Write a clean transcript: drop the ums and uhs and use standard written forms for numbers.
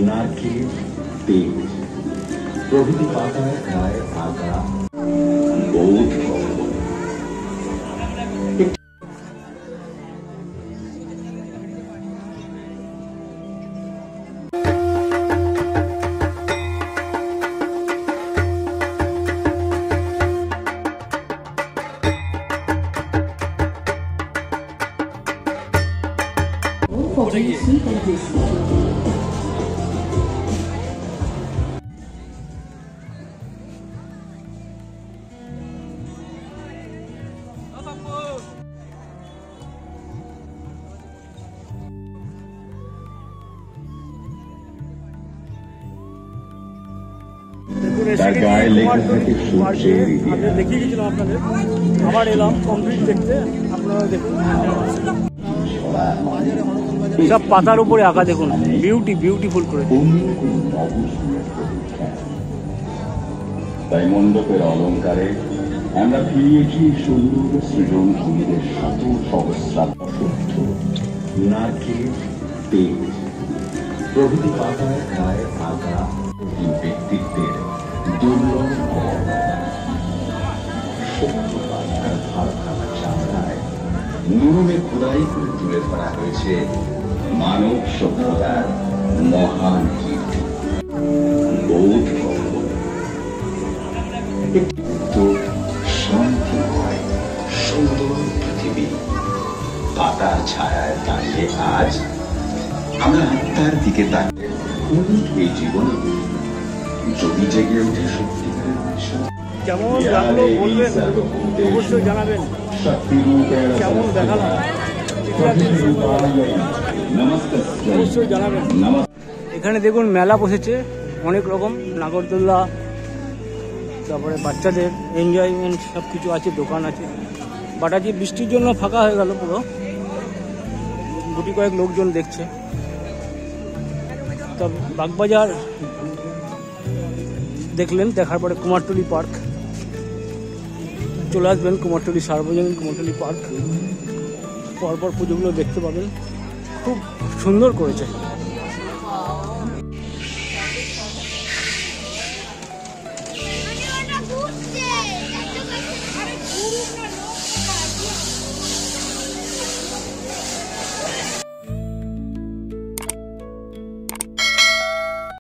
নারকেল, তেল প্রভৃতি পাতায় গায়ে থাকা বোধ দেখিয়ে গেছিলাম আপনাদের, আবার এলাম কমপ্লিট দেখতে। আপনারা দেখুন সব পাতার উপরে আঁকা, দেখুন বিউটিফুল করে। তাই মণ্ডপের অলঙ্কারে আমরা ফিরিয়েছি সুন্দর সৃজনশীলদের শত সহস্রাব্দ শুদ্ধ নারকেল, তেল প্রভৃতি পাতায় গায়ে থাকা ব্যক্তিত্বের দুর্লভ সত্য পাতার ধারখানা চামড়ায় নুরুমে খোদাই করে তুলে ধরা হয়েছে মানব সভ্যতার মহান কীর্তি। বোধ শান্তিময় সুন্দর পৃথিবী পাতার ছায়ায় দাঁড়িয়ে আজ আমরা আত্মার দিকে তাকিয়ে এই জীবনে যদি জেগে ওঠে সত্যিকারের বিশ্বাস। কেমন লাগলো বলবেন, অবশ্যই জানাবেন। কেমন দেখালাম অবশ্যই জানাবেন। এখানে দেখুন মেলা বসেছে অনেক রকম, নাগরদোল্লা, তারপরে বাচ্চাদের এনজয়মেন্ট সব কিছু আছে, দোকান আছে। বাট আজকে বৃষ্টির জন্য ফাঁকা হয়ে গেল পুরো, গুটি কয়েক লোকজন দেখছে। তো বাগবাজার দেখলেন, দেখার পরে কুমারটুলি পার্ক চলে আসবেন। কুমারটুলি সার্বজনীন কুমারটুলি পার্ক পরপর পুজোগুলো দেখতে পাবেন, খুব সুন্দর করেছে।